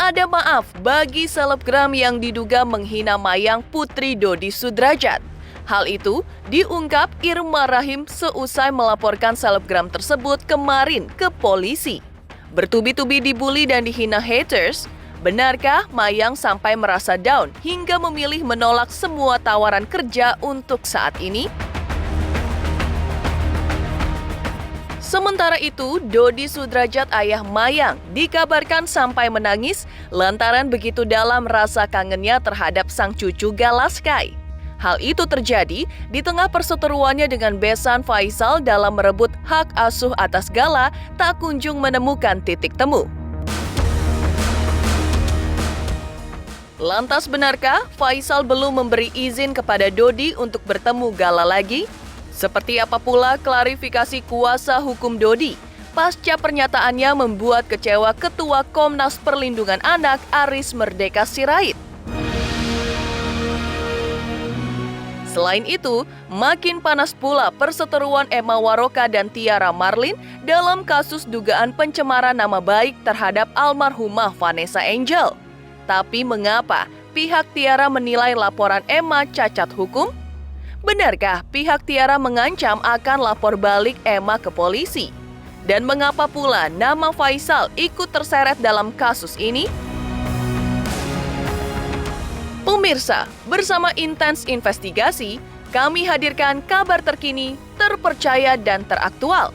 ada maaf bagi selebgram yang diduga menghina Mayang Putri Dodi Sudrajat. Hal itu diungkap Irma Rahim seusai melaporkan selebgram tersebut kemarin ke polisi. Bertubi-tubi dibully dan dihina haters, benarkah Mayang sampai merasa down hingga memilih menolak semua tawaran kerja untuk saat ini? Sementara itu, Dodi Sudrajat ayah Mayang dikabarkan sampai menangis lantaran begitu dalam rasa kangennya terhadap sang cucu Galaskai. Hal itu terjadi di tengah perseteruannya dengan besan Faisal dalam merebut hak asuh atas Gala tak kunjung menemukan titik temu. Lantas benarkah Faisal belum memberi izin kepada Dodi untuk bertemu Gala lagi? Seperti apa pula klarifikasi kuasa hukum Dodi pasca pernyataannya membuat kecewa Ketua Komnas Perlindungan Anak Aris Merdeka Sirait. Selain itu, makin panas pula perseteruan Emma Waroka dan Tiara Marlin dalam kasus dugaan pencemaran nama baik terhadap almarhumah Vanessa Angel. Tapi mengapa pihak Tiara menilai laporan Emma cacat hukum? Benarkah pihak Tiara mengancam akan lapor balik Emma ke polisi? Dan mengapa pula nama Faisal ikut terseret dalam kasus ini? Pemirsa, bersama Intens Investigasi, kami hadirkan kabar terkini, terpercaya dan teraktual.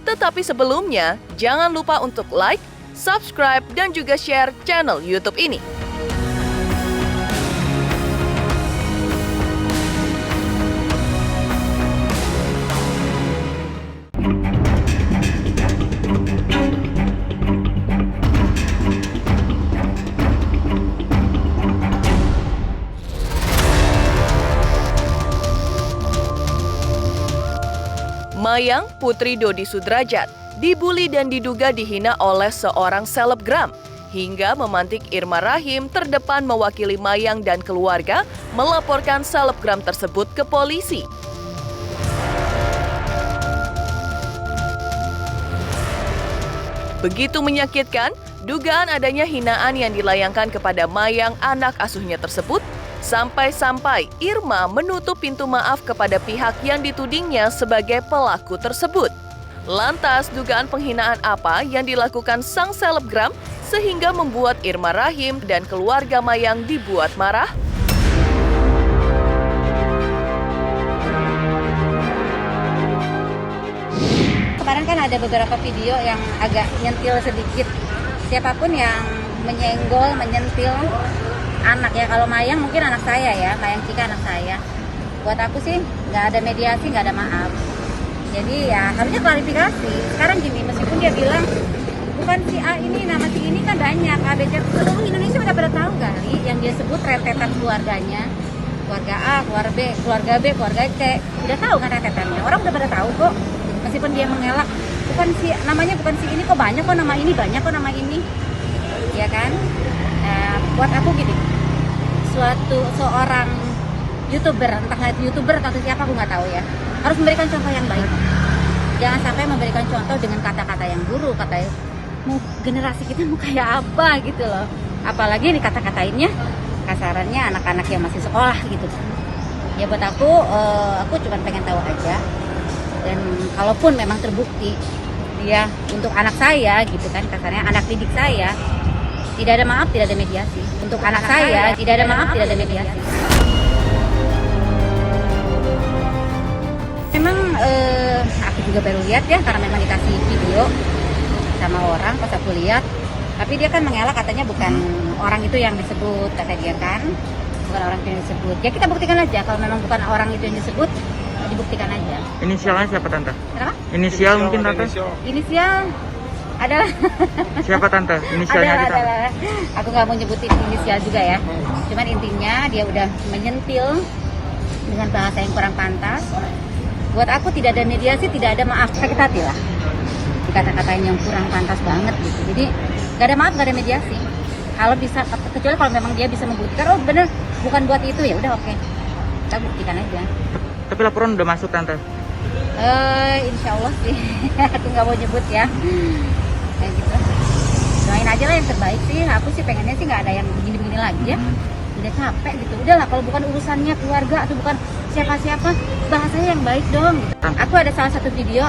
Tetapi sebelumnya, jangan lupa untuk like, subscribe, dan juga share channel YouTube ini. Mayang Putri Dodi Sudrajat dibully dan diduga dihina oleh seorang selebgram hingga memantik Irma Rahim terdepan mewakili Mayang dan keluarga melaporkan selebgram tersebut ke polisi. Begitu menyakitkan, dugaan adanya hinaan yang dilayangkan kepada Mayang anak asuhnya tersebut, sampai-sampai Irma menutup pintu maaf kepada pihak yang ditudingnya sebagai pelaku tersebut. Lantas, dugaan penghinaan apa yang dilakukan sang selebgram sehingga membuat Irma Rahim dan keluarga Mayang dibuat marah? Kemarin kan ada beberapa video yang agak nyentil sedikit. Siapapun yang menyenggol, menyentil anak ya, kalau Mayang mungkin anak saya ya, Mayang Cika anak saya. Buat aku sih nggak ada mediasi, nggak ada maaf. Jadi ya harusnya klarifikasi. Sekarang gini, meskipun dia bilang bukan si A ini, nama si ini kan banyak, ABC, seluruh Indonesia udah pada tahu kali yang dia sebut rentetan keluarganya. Keluarga A, keluarga B, keluarga C, udah tahu kan rentetannya. Orang udah pada tahu kok. Meskipun dia mengelak, namanya bukan si ini, kok banyak kok nama ini, banyak kok nama ini. Ya kan? Nah, buat aku gini, seorang YouTuber, entah itu YouTuber atau siapa aku nggak tahu ya, harus memberikan contoh yang baik. Jangan sampai memberikan contoh dengan kata-kata yang buruk, generasi kita mau kayak apa gitu loh. Apalagi ini kata-katainnya kasarannya anak-anak yang masih sekolah gitu. Ya buat aku cuma pengen tahu aja. Dan kalaupun memang terbukti dia untuk anak saya gitu kan, kasarnya anak didik saya, tidak ada maaf, tidak ada mediasi. Untuk anak saya, tidak ada maaf, tidak ada mediasi. Memang aku juga baru lihat ya, karena memang dikasih video sama orang pas aku lihat. Tapi dia kan mengelak, katanya bukan orang itu yang disebut, kata dia kan. Bukan orang itu yang disebut. Ya kita buktikan aja, kalau memang bukan orang itu yang disebut, dibuktikan aja. Inisialnya siapa Tante? Kenapa? Inisial mungkin Tante? Inisial adalah siapa Tante? Inisialnya adalah. Aku nggak mau nyebutin inisial juga ya. Cuman intinya dia udah menyentil dengan bahasa yang kurang pantas. Buat aku tidak ada mediasi, tidak ada maaf. Sakit hati lah. Dikata-katain yang kurang pantas banget gitu. Jadi nggak ada maaf, nggak ada mediasi. Kalau bisa, kecuali kalau memang dia bisa membuktikan, oh bener bukan buat itu, ya udah oke. Kita buktikan aja. Tapi laporan udah masuk Tante? Insya Allah sih. Aku nggak mau nyebut ya. Kayak gitu. doain aja lah yang terbaik sih. Aku sih pengennya sih nggak ada yang begini-begini lagi ya. Udah capek gitu. Udahlah kalau bukan urusannya keluarga atau bukan siapa-siapa, bahasanya yang baik dong. Gitu. Aku ada salah satu video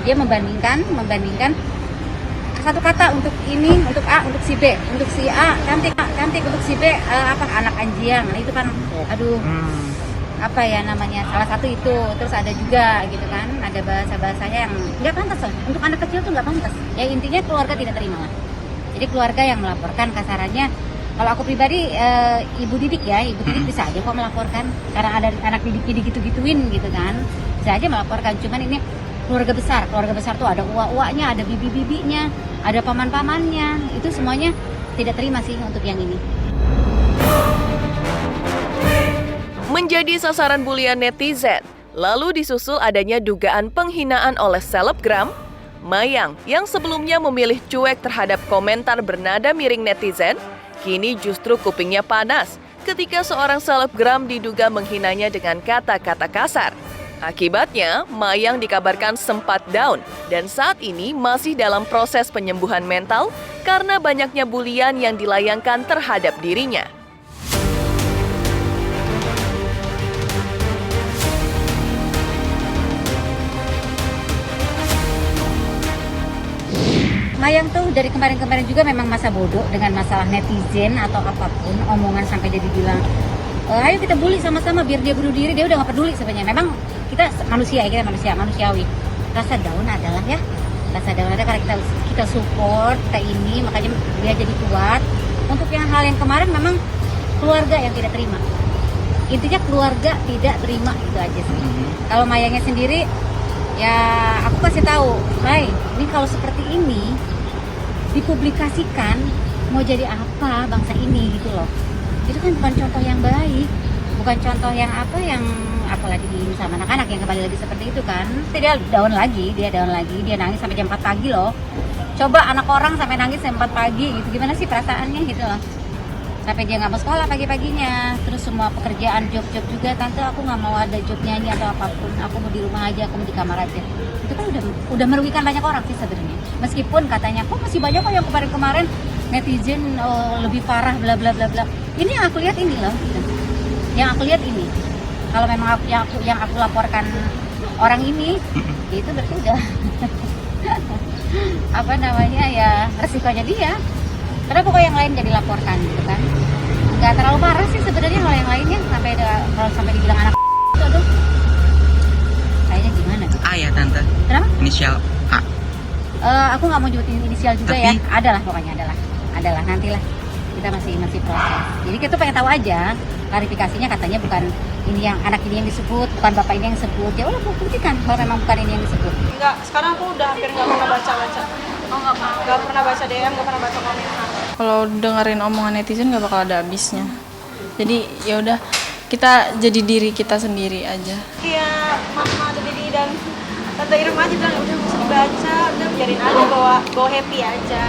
dia membandingkan satu kata untuk ini, untuk A, untuk si B, untuk si A cantik, untuk si B anak anjiang. Nah itu kan, aduh, apa ya namanya, salah satu itu. Terus ada juga gitu kan, ada bahasa-bahasanya yang nggak pantas loh. Untuk anak kecil tuh nggak pantas. Ya intinya keluarga tidak terima lah. Jadi keluarga yang melaporkan kasarannya. Kalau aku pribadi, ibu didik bisa aja kok melaporkan. Karena ada anak didiknya digitu-gituin gitu kan, bisa aja melaporkan. Cuman ini keluarga besar tuh ada uak-uaknya, ada bibi-bibinya, ada paman-pamannya. Itu semuanya tidak terima sih untuk yang ini. Menjadi sasaran bulian netizen, lalu disusul adanya dugaan penghinaan oleh selebgram, Mayang yang sebelumnya memilih cuek terhadap komentar bernada miring netizen, kini justru kupingnya panas ketika seorang selebgram diduga menghinanya dengan kata-kata kasar. Akibatnya, Mayang dikabarkan sempat down dan saat ini masih dalam proses penyembuhan mental karena banyaknya bulian yang dilayangkan terhadap dirinya. Mayang tuh dari kemarin-kemarin juga memang masa bodoh dengan masalah netizen atau apapun, omongan sampai dia dibilang, ayo kita bully sama-sama biar dia bunuh diri. Dia udah gak peduli sebenarnya. Memang kita manusiawi. Rasa down adalah karena kita support kita ini, makanya dia jadi kuat. Untuk yang hal yang kemarin memang keluarga yang tidak terima. Intinya keluarga tidak terima, itu aja sih. Kalau Mayangnya sendiri, ya aku kasih tahu, May, ini kalau seperti ini dipublikasikan mau jadi apa bangsa ini gitu loh. Itu kan bukan contoh yang baik, bukan contoh yang apalagi di sama anak-anak yang kembali lagi seperti itu kan. Dia down lagi, dia nangis sampai jam 4 pagi loh. Coba anak orang sampai nangis jam 4 pagi gitu, gimana sih perasaannya gitu loh. Sampai dia nggak mau sekolah pagi-paginya, terus semua pekerjaan, job juga, tante aku nggak mau ada job nyanyi atau apapun, aku mau di rumah aja, aku mau di kamar aja. Itu kan udah merugikan banyak orang sih sebenarnya. Meskipun katanya kok masih banyak kok yang kemarin netizen lebih parah bla bla bla bla. Ini yang aku lihat ini loh, gitu. Yang aku lihat ini. Kalau memang yang aku laporkan orang ini, itu berarti udah apa namanya ya resikonya dia. Karena pokoknya yang lain jadi laporkan gitu kan. Nggak terlalu parah sih sebenarnya kalau yang lainnya sampai dibilang anak itu, aduh. Kayaknya gimana? A ya tante. Kenapa? Inisial A. Aku nggak mau nyebutin inisial juga. Tapi... ya. Adalah pokoknya adalah nantilah. Kita masih proses. Jadi kita pengen tahu aja klarifikasinya, katanya bukan ini yang anak ini yang disebut, bukan bapak ini yang disebut. Ya udah buktikan kalau memang bukan ini yang disebut. Enggak, sekarang aku udah hampir nggak pernah baca-baca. Oh nggak pernah baca DM, nggak pernah baca komentar. Kalau dengerin omongan netizen nggak bakal ada habisnya. Jadi ya udah, kita jadi diri kita sendiri aja. Iya, Mama, Dede dan Tante Irma aja bilang udah nggak usah dibaca, udah biarin aja, bawa happy aja.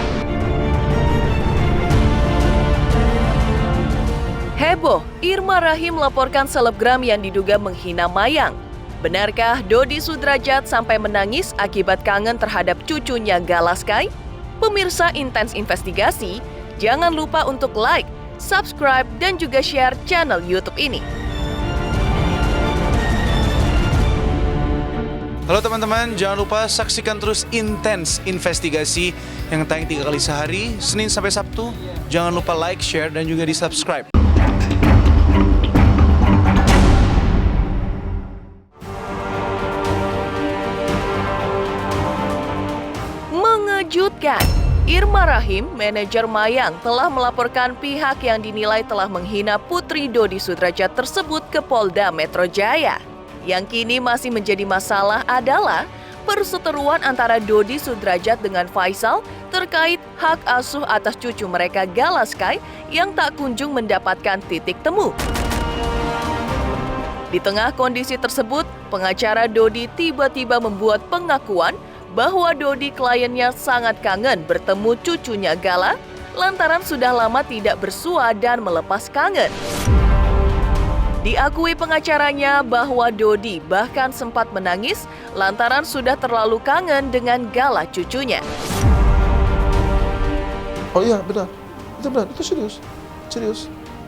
Heboh, Irma Rahim melaporkan selebgram yang diduga menghina Mayang. Benarkah Dodi Sudrajat sampai menangis akibat kangen terhadap cucunya Galaskai? Pemirsa Intens Investigasi, jangan lupa untuk like, subscribe, dan juga share channel YouTube ini. Halo teman-teman, jangan lupa saksikan terus Intens Investigasi yang tayang 3 kali sehari, Senin sampai Sabtu. Jangan lupa like, share, dan juga di-subscribe. Mengejutkan, Irma Rahim, manajer Mayang, telah melaporkan pihak yang dinilai telah menghina putri Dodi Sudrajat tersebut ke Polda Metro Jaya. Yang kini masih menjadi masalah adalah perseteruan antara Dodi Sudrajat dengan Faisal terkait hak asuh atas cucu mereka Galaskai yang tak kunjung mendapatkan titik temu. Di tengah kondisi tersebut, pengacara Dodi tiba-tiba membuat pengakuan bahwa Dodi kliennya sangat kangen bertemu cucunya Gala lantaran sudah lama tidak bersua dan melepas kangen. Diakui pengacaranya bahwa Dodi bahkan sempat menangis lantaran sudah terlalu kangen dengan Gala cucunya. Oh iya benar, itu benar, itu serius.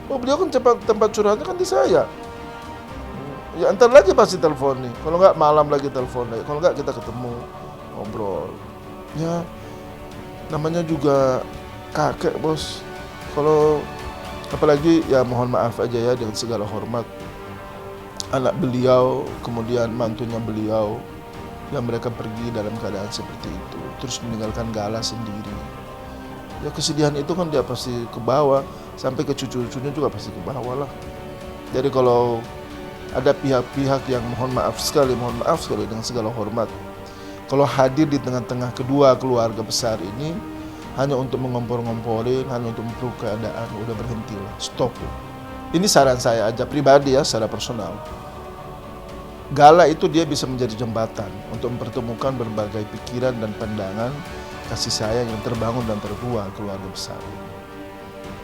Oh beliau kan tempat curhatnya kan di saya. Ya antar lagi pasti telepon nih, kalau nggak malam lagi telepon lagi, kalau nggak kita ketemu ngobrol. Ya namanya juga kakek bos. Kalau apalagi ya mohon maaf aja ya dengan segala hormat, anak beliau kemudian mantunya beliau yang mereka pergi dalam keadaan seperti itu, terus meninggalkan Gala sendiri. Ya kesedihan itu kan dia pasti ke bawah, sampai ke cucu-cucunya juga pasti ke bawah lah. Jadi kalau ada pihak-pihak yang mohon maaf sekali dengan segala hormat, kalau hadir di tengah-tengah kedua keluarga besar ini hanya untuk mengompor-ngomporin, hanya untuk memperuk keadaan, udah berhentilah, stop. Ini saran saya aja pribadi ya, secara personal. Gala itu dia bisa menjadi jembatan untuk mempertemukan berbagai pikiran dan pandangan kasih sayang yang terbangun dan terbuah keluarga besar.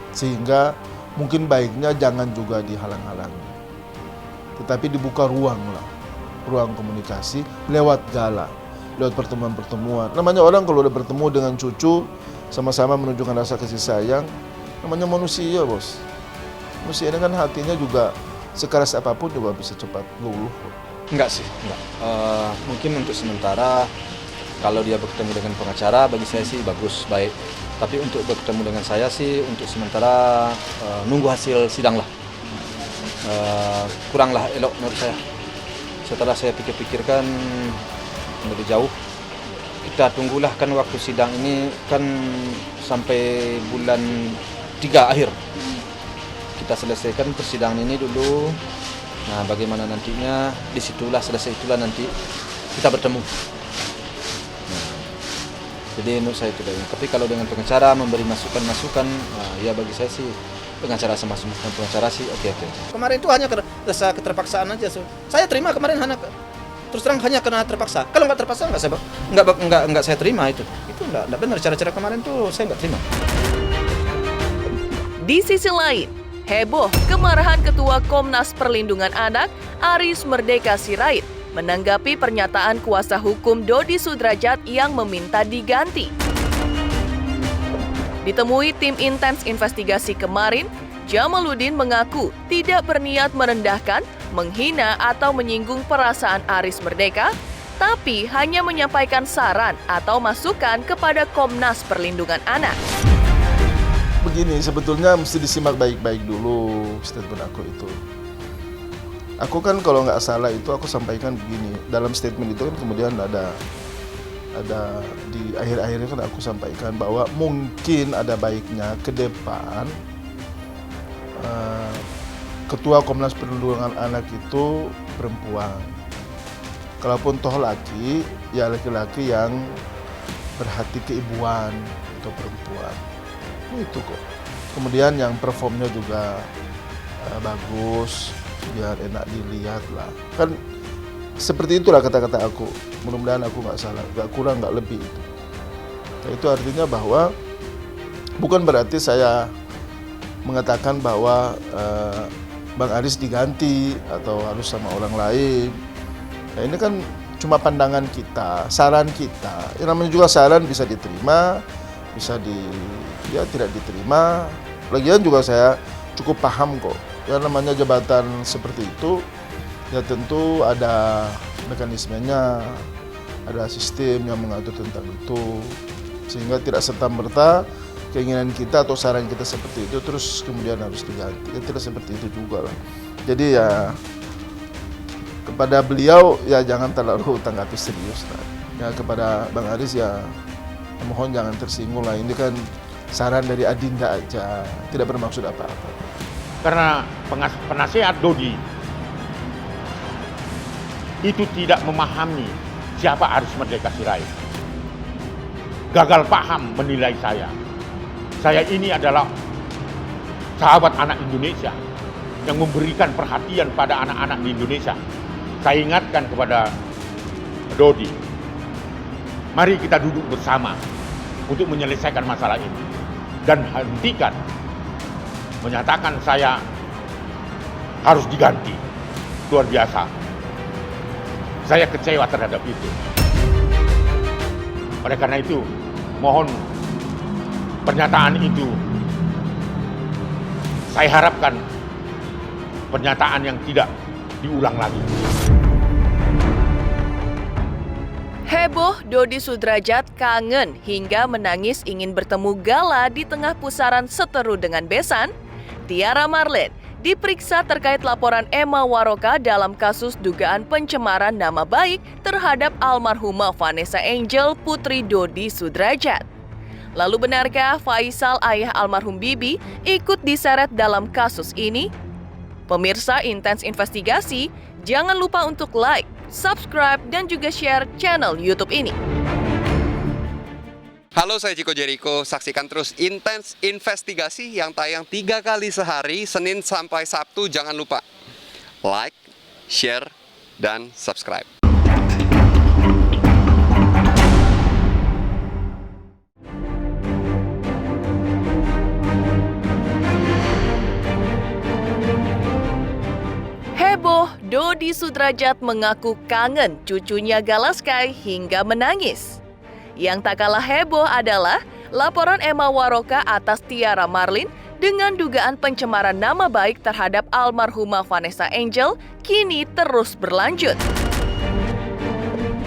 Sehingga mungkin baiknya jangan juga dihalang-halangi, tetapi dibuka ruang komunikasi lewat Gala, lewat pertemuan-pertemuan. Namanya orang kalau udah bertemu dengan cucu, sama-sama menunjukkan rasa kasih sayang, namanya manusia bos. Manusia ini kan hatinya juga sekeras apapun juga bisa cepat luluh. Enggak sih, enggak. Mungkin untuk sementara kalau dia bertemu dengan pengacara, bagi saya sih bagus, baik. Tapi untuk bertemu dengan saya sih untuk sementara nunggu hasil sidang lah. Kuranglah elok menurut saya. Setelah saya pikir-pikirkan lebih jauh, kita tunggulah kan waktu sidang ini kan sampai bulan 3 akhir. Kita selesaikan persidangan ini dulu. Nah, bagaimana nantinya, disitulah selesai itulah nanti kita bertemu. Nah, jadi menurut saya itu. Tapi kalau dengan pengacara memberi masukan-masukan, ya bagi saya sih pengacara sama pengacara sih oke. Kemarin itu hanya rasa keterpaksaan aja. Saya terima kemarin terus terang hanya karena terpaksa. Kalau nggak terpaksa nggak saya terima itu. Itu nggak benar, cara-cara kemarin tuh saya nggak terima. Di sisi lain, heboh kemarahan Ketua Komnas Perlindungan Anak Aris Merdeka Sirait menanggapi pernyataan kuasa hukum Dodi Sudrajat yang meminta diganti. Ditemui tim intens investigasi kemarin, Jamaluddin mengaku tidak berniat merendahkan, menghina atau menyinggung perasaan Aris Merdeka, tapi hanya menyampaikan saran atau masukan kepada Komnas Perlindungan Anak. Begini, sebetulnya mesti disimak baik-baik dulu statement aku itu. Aku kan kalau nggak salah itu aku sampaikan begini, dalam statement itu kan kemudian ada di akhir-akhirnya kan aku sampaikan bahwa mungkin ada baiknya ke depan Ketua Komnas Perlindungan Anak itu perempuan. Kalaupun toh laki, ya laki-laki yang berhati keibuan atau perempuan. Itu kok. Kemudian yang performnya juga bagus, biar enak dilihat lah. Kan seperti itulah kata-kata aku. Mudah-mudahan aku nggak salah, nggak kurang, nggak lebih itu. Nah, itu artinya bahwa bukan berarti saya mengatakan bahwa Bang Aris diganti atau harus sama orang lain. Nah, ini kan cuma pandangan kita, saran kita. Yang namanya juga saran bisa diterima, bisa tidak diterima. Lagian juga saya cukup paham kok. Yang namanya jabatan seperti itu, ya tentu ada mekanismenya, ada sistem yang mengatur tentang itu. Sehingga tidak serta-merta keinginan kita atau saran kita seperti itu terus kemudian harus diganti. Ya tidak seperti itu juga lah. Jadi ya kepada beliau ya jangan terlalu tanggapi serius lah. Ya kepada Bang Aris ya mohon jangan tersinggung lah. Ini kan saran dari Adinda aja, tidak bermaksud apa-apa. Karena penasehat Dodi itu tidak memahami siapa Aris Merdeka Sirait. Gagal paham menilai saya. Saya ini adalah sahabat anak Indonesia yang memberikan perhatian pada anak-anak di Indonesia. Saya ingatkan kepada Dodi, mari kita duduk bersama untuk menyelesaikan masalah ini. Dan hentikan menyatakan saya harus diganti. Luar biasa. Saya kecewa terhadap itu. Oleh karena itu, mohon pernyataan itu saya harapkan pernyataan yang tidak diulang lagi. Heboh, Dodi Sudrajat kangen hingga menangis ingin bertemu Gala di tengah pusaran seteru dengan besan. Tiara Marlin diperiksa terkait laporan Emma Waroka dalam kasus dugaan pencemaran nama baik terhadap almarhumah Vanessa Angel putri Dodi Sudrajat. Lalu benarkah Faisal ayah almarhum Bibi ikut diseret dalam kasus ini? Pemirsa Intens Investigasi, jangan lupa untuk like, subscribe, dan juga share channel YouTube ini. Halo, saya Chico Jericho. Saksikan terus Intens Investigasi yang tayang 3 kali sehari, Senin sampai Sabtu. Jangan lupa like, share, dan subscribe. Heboh, Dodi Sudrajat mengaku kangen cucunya Galaskai hingga menangis. Yang tak kalah heboh adalah laporan Emma Waroka atas Tiara Marlin dengan dugaan pencemaran nama baik terhadap almarhumah Vanessa Angel kini terus berlanjut.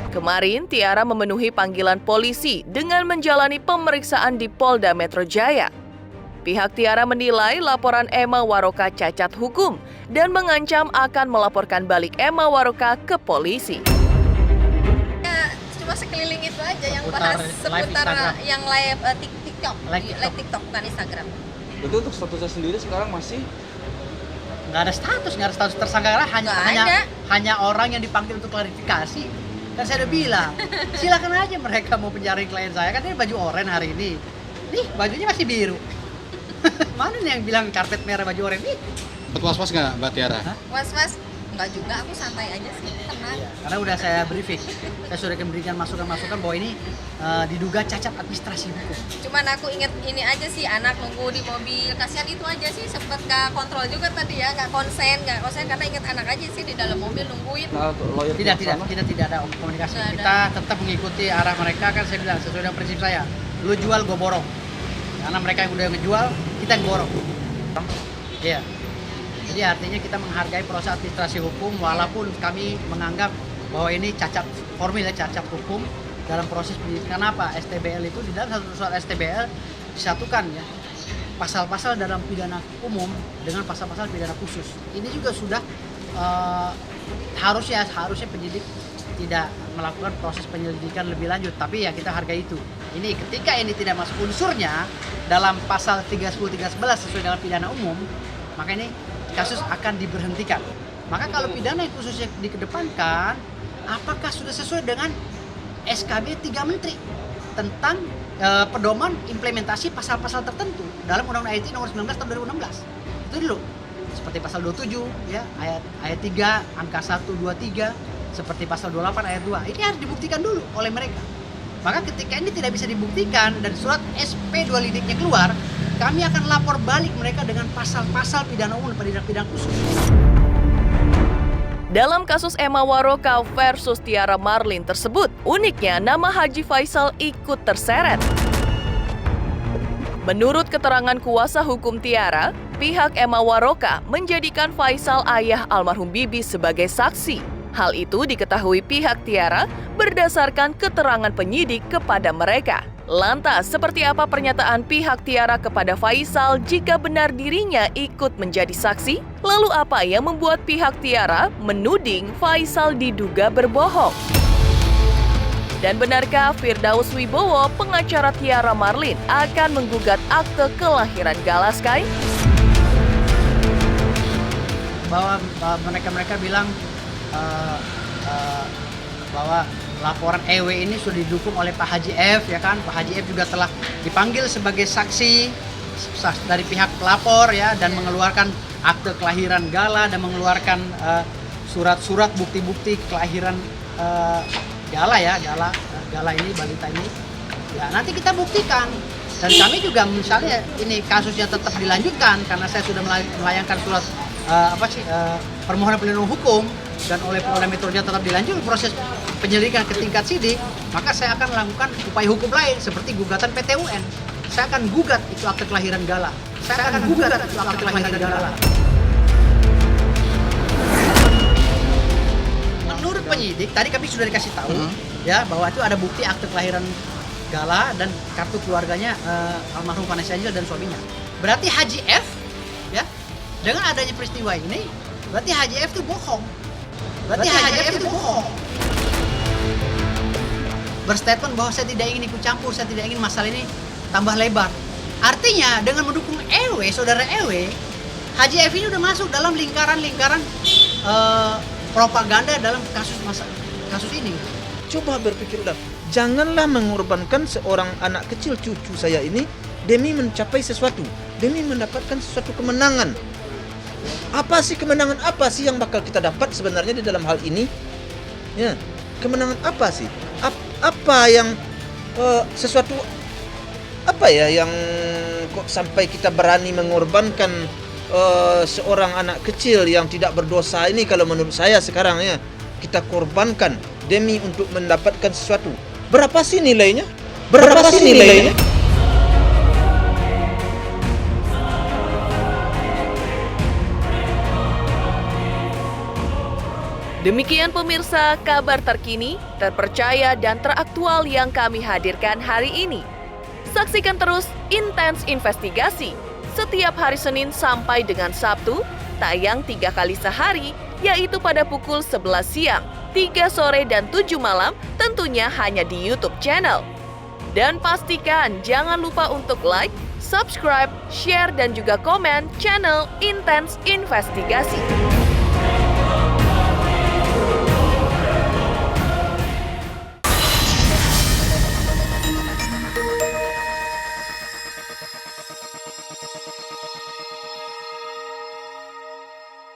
Kemarin, Tiara memenuhi panggilan polisi dengan menjalani pemeriksaan di Polda Metro Jaya. Pihak Tiara menilai laporan Emma Waroka cacat hukum dan mengancam akan melaporkan balik Emma Waroka ke polisi. Ya, cuma sekeliling itu aja yang bahas seputar yang live TikTok, live TikTok bukan Instagram. Itu untuk statusnya sendiri sekarang masih nggak ada status tersangka, hanya orang yang dipanggil untuk klarifikasi. Kan saya udah bilang, silakan aja mereka mau penjarain klien saya, kan ini baju oranye hari ini. Nih, bajunya masih biru. Mana nih yang bilang karpet merah baju oranye nih? Was-was nggak Mbak Tiara? Was-was? Enggak juga, aku santai aja sih, tenang. Ya, karena udah saya briefing, saya sudah memberikan masukan-masukan bahwa ini diduga cacat administrasi hukum. Cuman aku inget ini aja sih, anak nunggu di mobil, kasihan itu aja sih, sempet gak kontrol juga tadi ya, gak konsen karena inget anak aja sih di dalam mobil nungguin. Kita tidak ada komunikasi, kita tetap mengikuti arah mereka, kan saya bilang sesuai dengan prinsip saya, lu jual gue borong, karena mereka yang udah ngejual, kita yang borong. Iya. Jadi artinya kita menghargai proses administrasi hukum walaupun kami menganggap bahwa ini cacat formil, cacat hukum dalam proses penyidikan. Apa? STBL itu di dalam satu surat STBL disatukan ya pasal-pasal dalam pidana umum dengan pasal-pasal pidana khusus. Ini juga sudah harusnya penyidik tidak melakukan proses penyelidikan lebih lanjut, tapi ya kita hargai itu. Ini ketika ini tidak masuk unsurnya dalam pasal 310 311 sesuai dengan pidana umum, maka ini kasus akan diberhentikan. Maka kalau pidana yang khususnya dikedepankan, apakah sudah sesuai dengan SKB 3 Menteri tentang pedoman implementasi pasal-pasal tertentu dalam Undang-Undang IT nomor 19 tahun 2016. Itu dulu. Seperti pasal 27 ya, ayat 3 angka 123, seperti pasal 28 ayat 2. Ini harus dibuktikan dulu oleh mereka. Maka ketika ini tidak bisa dibuktikan dan surat SP 2 lidiknya keluar, kami akan lapor balik mereka dengan pasal-pasal pidana umum dan pidana khusus. Dalam kasus Emma Waroka versus Tiara Marlin tersebut, uniknya nama Haji Faisal ikut terseret. Menurut keterangan kuasa hukum Tiara, pihak Emma Waroka menjadikan Faisal ayah almarhum Bibi sebagai saksi. Hal itu diketahui pihak Tiara berdasarkan keterangan penyidik kepada mereka. Lantas, seperti apa pernyataan pihak Tiara kepada Faisal jika benar dirinya ikut menjadi saksi? Lalu apa yang membuat pihak Tiara menuding Faisal diduga berbohong? Dan benarkah Firdaus Wibowo, pengacara Tiara Marlin, akan menggugat akte kelahiran Galaskai? Bahwa mereka bilang bahwa laporan EW ini sudah didukung oleh Pak Haji F, ya kan? Pak Haji F juga telah dipanggil sebagai saksi dari pihak pelapor ya, dan mengeluarkan akte kelahiran Gala dan mengeluarkan surat-surat bukti-bukti kelahiran Gala ya, Gala ini, balita ini. Ya, nanti kita buktikan. Dan kami juga misalnya ini kasusnya tetap dilanjutkan karena saya sudah melayangkan surat permohonan pelindungan hukum dan oleh Polda Metro Jaya tetap dilanjutkan proses penyelidikan ke tingkat sidik, maka saya akan melakukan upaya hukum lain seperti gugatan PT UN. saya akan gugat itu akte kelahiran Gala. Saya akan gugat itu akte kelahiran Gala. Menurut penyidik, tadi kami sudah dikasih tahu ya bahwa itu ada bukti akte kelahiran Gala dan kartu keluarganya almarhum Vanessa Angel dan suaminya. Berarti Haji F ya, dengan adanya peristiwa ini, berarti Haji F itu bohong. Berstatement bahwa saya tidak ingin ikut campur, saya tidak ingin masalah ini tambah lebar. Artinya dengan mendukung EW, saudara EW, Haji F ini udah masuk dalam lingkaran-lingkaran propaganda dalam kasus ini. Coba berpikir ulang, janganlah mengorbankan seorang anak kecil cucu saya ini demi mencapai sesuatu, demi mendapatkan sesuatu kemenangan. Apa sih kemenangan apa sih yang bakal kita dapat sebenarnya di dalam hal ini? Ya, kemenangan apa sih? Apa yang sesuatu apa ya yang kok sampai kita berani mengorbankan seorang anak kecil yang tidak berdosa ini? Kalau menurut saya sekarang ya, kita korbankan demi untuk mendapatkan sesuatu. Berapa sih nilainya? Demikian pemirsa, kabar terkini, terpercaya dan teraktual yang kami hadirkan hari ini. Saksikan terus Intens Investigasi setiap hari Senin sampai dengan Sabtu, tayang 3 kali sehari, yaitu pada pukul 11 siang, 3 sore dan 7 malam, tentunya hanya di YouTube channel. Dan pastikan jangan lupa untuk like, subscribe, share dan juga komen channel Intens Investigasi.